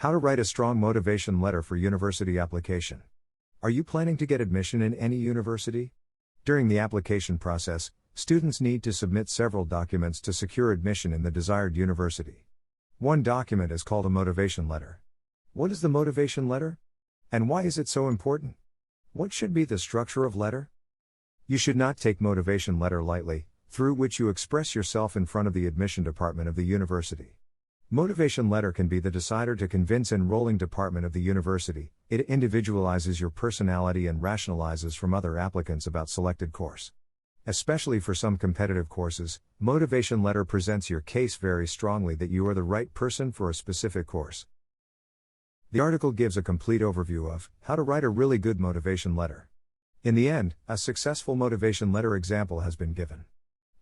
How to write a strong motivation letter for university application. Are you planning to get admission in any university? During the application process, students need to submit several documents to secure admission in the desired university. One document is called a motivation letter. What is the motivation letter? And why is it so important? What should be the structure of letter? You should not take motivation letter lightly, through which you express yourself in front of the admission department of the university. Motivation letter can be the decider to convince enrolling department of the university. It individualizes your personality and rationalizes from other applicants about selected course. Especially for some competitive courses, motivation letter presents your case very strongly that you are the right person for a specific course. The article gives a complete overview of how to write a really good motivation letter. In the end, a successful motivation letter example has been given.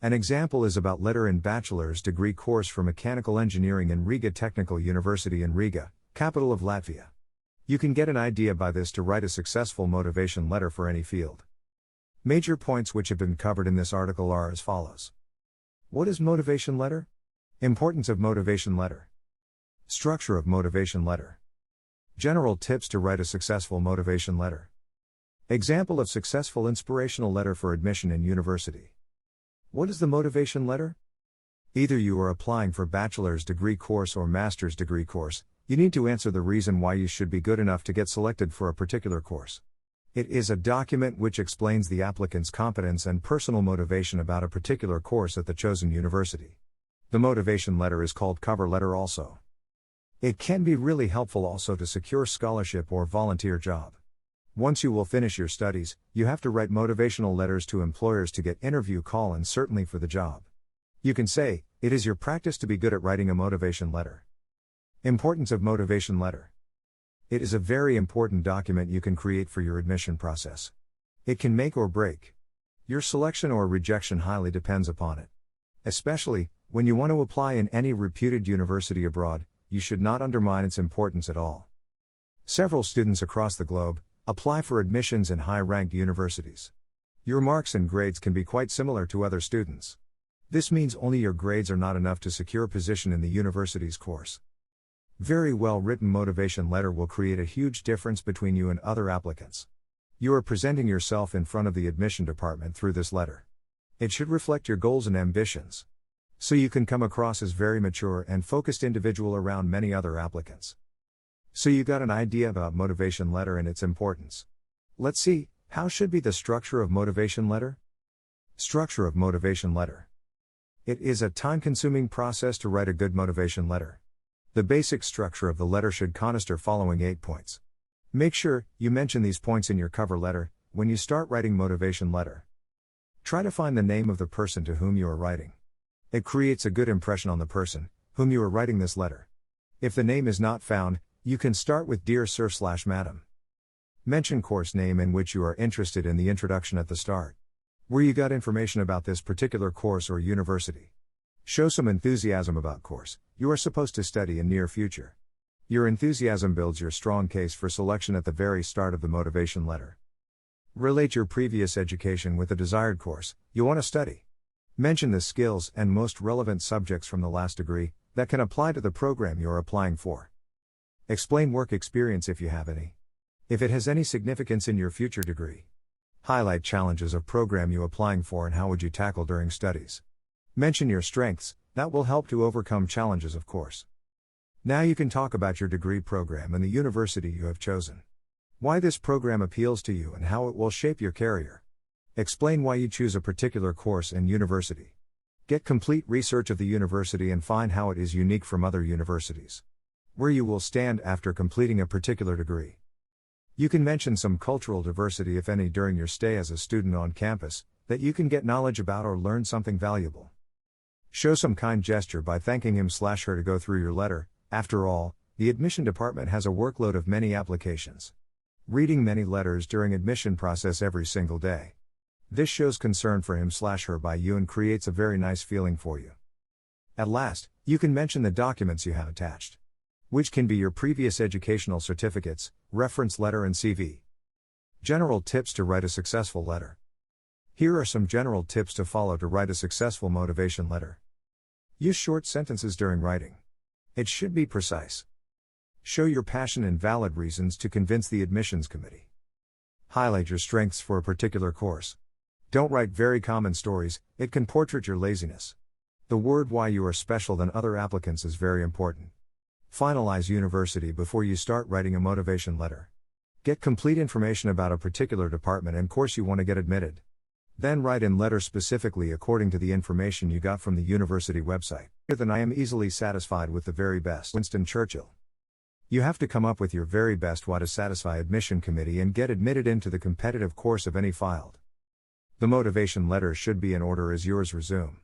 An example is about letter in bachelor's degree course for mechanical engineering in Riga Technical University in Riga, capital of Latvia. You can get an idea by this to write a successful motivation letter for any field. Major points which have been covered in this article are as follows. What is motivation letter? Importance of motivation letter. Structure of motivation letter. General tips to write a successful motivation letter. Example of successful inspirational letter for admission in university. What is the motivation letter? Either you are applying for bachelor's degree course or master's degree course, you need to answer the reason why you should be good enough to get selected for a particular course. It is a document which explains the applicant's competence and personal motivation about a particular course at the chosen university. The motivation letter is called cover letter also. It can be really helpful also to secure scholarship or volunteer job. Once you will finish your studies, you have to write motivational letters to employers to get interview call and certainly for the job. You can say, it is your practice to be good at writing a motivation letter. Importance of motivation letter. It is a very important document you can create for your admission process. It can make or break. Your selection or rejection highly depends upon it. Especially, when you want to apply in any reputed university abroad, you should not undermine its importance at all. Several students across the globe apply for admissions in high-ranked universities. Your marks and grades can be quite similar to other students. This means only your grades are not enough to secure a position in the university's course. Very well-written motivation letter will create a huge difference between you and other applicants. You are presenting yourself in front of the admission department through this letter. It should reflect your goals and ambitions. So you can come across as very mature and focused individual around many other applicants. So you got an idea about motivation letter and its importance. Let's see, how should be the structure of motivation letter? Structure of motivation letter. It is a time-consuming process to write a good motivation letter. The basic structure of the letter should consist of following 8 points. Make sure you mention these points in your cover letter when you start writing motivation letter. Try to find the name of the person to whom you are writing. It creates a good impression on the person whom you are writing this letter. If the name is not found, you can start with Dear Sir/Madam. Mention course name in which you are interested in the introduction at the start. Where you got information about this particular course or university. Show some enthusiasm about course you are supposed to study in near future. Your enthusiasm builds your strong case for selection at the very start of the motivation letter. Relate your previous education with the desired course you want to study. Mention the skills and most relevant subjects from the last degree that can apply to the program you are applying for. Explain work experience if you have any. If it has any significance in your future degree. Highlight challenges of program you applying for and how would you tackle during studies. Mention your strengths, that will help to overcome challenges of course. Now you can talk about your degree program and the university you have chosen. Why this program appeals to you and how it will shape your career. Explain why you choose a particular course and university. Get complete research of the university and find how it is unique from other universities. Where you will stand after completing a particular degree. You can mention some cultural diversity if any during your stay as a student on campus, that you can get knowledge about or learn something valuable. Show some kind gesture by thanking him/her to go through your letter. After all, the admission department has a workload of many applications. Reading many letters during admission process every single day. This shows concern for him/her by you and creates a very nice feeling for you. At last, you can mention the documents you have attached. Which can be your previous educational certificates, reference letter and CV. General tips to write a successful letter. Here are some general tips to follow to write a successful motivation letter. Use short sentences during writing. It should be precise. Show your passion and valid reasons to convince the admissions committee. Highlight your strengths for a particular course. Don't write very common stories, it can portray your laziness. The word why you are special than other applicants is very important. Finalize university before you start writing a motivation letter. Get complete information about a particular department and course you want to get admitted. Then write in letter specifically according to the information you got from the university website. Than I am easily satisfied with the very best. Winston Churchill. You have to come up with your very best why to satisfy admission committee and get admitted into the competitive course of any filed. The motivation letter should be in order as yours resume.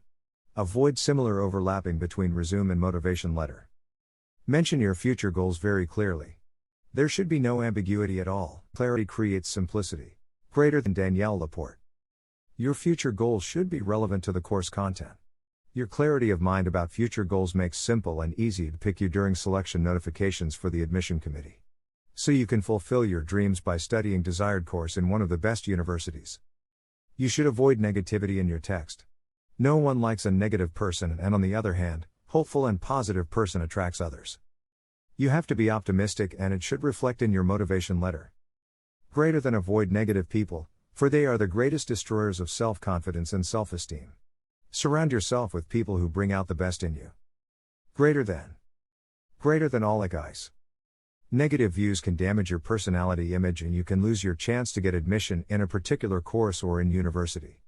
Avoid similar overlapping between resume and motivation letter. Mention your future goals very clearly. There should be no ambiguity at all. Clarity creates simplicity. Greater than Danielle Laporte. Your future goals should be relevant to the course content. Your clarity of mind about future goals makes simple and easy to pick you during selection notifications for the admission committee. So you can fulfill your dreams by studying desired course in one of the best universities. You should avoid negativity in your text. No one likes a negative person, and on the other hand, hopeful and positive person attracts others. You have to be optimistic and it should reflect in your motivation letter. Greater than avoid negative people, for they are the greatest destroyers of self-confidence and self-esteem. Surround yourself with people who bring out the best in you. Greater than all like ice. Negative views can damage your personality image and you can lose your chance to get admission in a particular course or in university.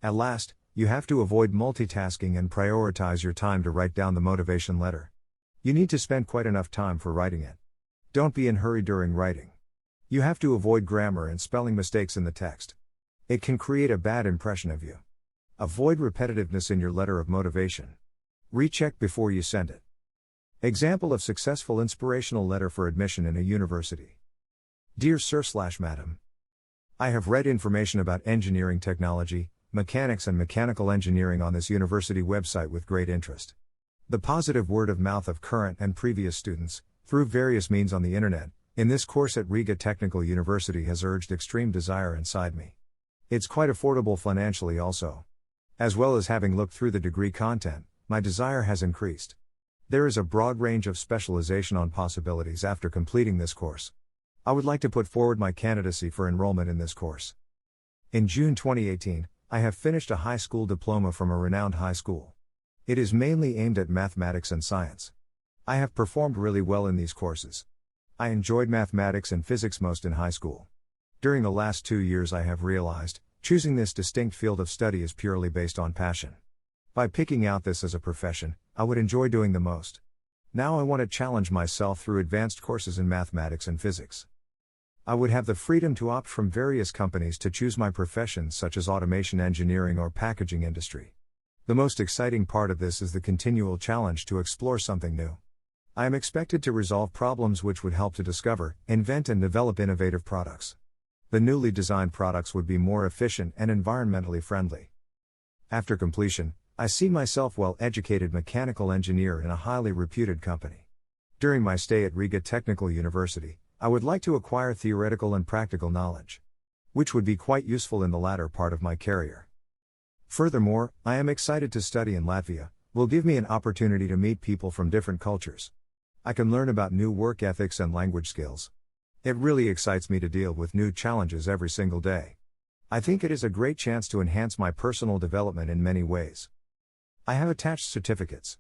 At last, you have to avoid multitasking and prioritize your time to write down the motivation letter. You need to spend quite enough time for writing it. Don't be in a hurry during writing. You have to avoid grammar and spelling mistakes in the text. It can create a bad impression of you. Avoid repetitiveness in your letter of motivation. Recheck before you send it. Example of successful inspirational letter for admission in a university. Dear Sir/Madam, I have read information about engineering technology, mechanics and mechanical engineering on this university website with great interest. The positive word of mouth of current and previous students, through various means on the internet, in this course at Riga Technical University has urged extreme desire inside me. It's quite affordable financially also. As well as having looked through the degree content, my desire has increased. There is a broad range of specialization on possibilities after completing this course. I would like to put forward my candidacy for enrollment in this course. In June 2018, I have finished a high school diploma from a renowned high school. It is mainly aimed at mathematics and science. I have performed really well in these courses. I enjoyed mathematics and physics most in high school. During the last 2 years I have realized, choosing this distinct field of study is purely based on passion. By picking out this as a profession, I would enjoy doing the most. Now I want to challenge myself through advanced courses in mathematics and physics. I would have the freedom to opt from various companies to choose my professions such as automation engineering or packaging industry. The most exciting part of this is the continual challenge to explore something new. I am expected to resolve problems which would help to discover, invent and develop innovative products. The newly designed products would be more efficient and environmentally friendly. After completion, I see myself well-educated mechanical engineer in a highly reputed company. During my stay at Riga Technical University, I would like to acquire theoretical and practical knowledge, which would be quite useful in the latter part of my career. Furthermore, I am excited to study in Latvia, will give me an opportunity to meet people from different cultures. I can learn about new work ethics and language skills. It really excites me to deal with new challenges every single day. I think it is a great chance to enhance my personal development in many ways. I have attached certificates.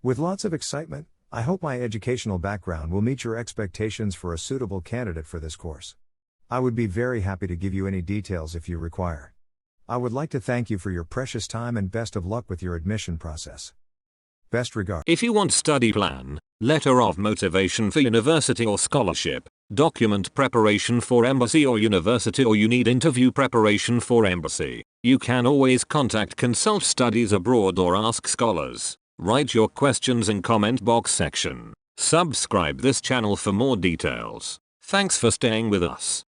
With lots of excitement, I hope my educational background will meet your expectations for a suitable candidate for this course. I would be very happy to give you any details if you require. I would like to thank you for your precious time and best of luck with your admission process. Best regards. If you want study plan, letter of motivation for university or scholarship, document preparation for embassy or university, or you need interview preparation for embassy, you can always contact Consult Studies Abroad or Ask Scholars. Write your questions in comment box section. Subscribe this channel for more details. Thanks for staying with us.